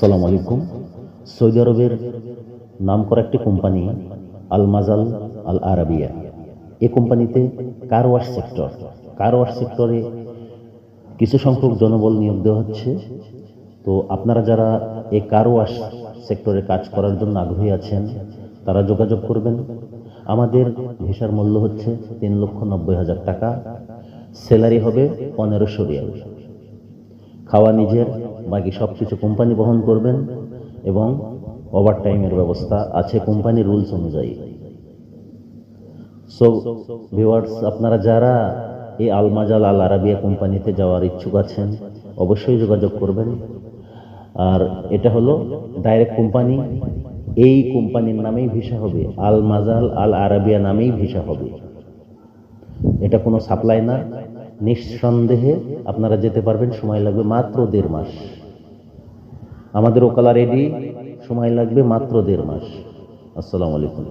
আসসালামু আলাইকুম। সৌদি আরবের নামকরা একটি কোম্পানি আল মাজাল আল আরাবিয়া। এই কোম্পানিতে কার ওয়াশ সেক্টরে কিছু সংখ্যক জনবল নিয়োগ দেওয়া হচ্ছে। তো আপনারা যারা এই কার ওয়াশ সেক্টরে কাজ করার জন্য আগ্রহী আছেন তারা যোগাযোগ করবেন। আমাদের ভিসার মূল্য হচ্ছে 3,90,000 টাকা। স্যালারি হবে 1500 রিয়াল। খাওয়া নিজের, বাকি সব কিছু কোম্পানি বহন করবেন এবং ওভারটাইমের ব্যবস্থা আছে কোম্পানির রুলস অনুযায়ী। সো ভিউয়ার্স, আপনারা যারা এই আল মাজাল আল আরাবিয়া কোম্পানিতে যাওয়ার ইচ্ছুক আছেন অবশ্যই যোগাযোগ করবেন। আর এটা হলো ডাইরেক্ট কোম্পানি, এই কোম্পানির নামেই ভিসা হবে, আল মাজাল আল আরাবিয়া নামেই ভিসা হবে। এটা কোনো সাপ্লাই না, নিঃসন্দেহে আপনারা যেতে পারবেন। সময় লাগবে মাত্র 1.5 মাস। আমাদের ওকালা রেডি, সময় লাগবে মাত্র 1.5 মাস। আসসালামু আলাইকুম।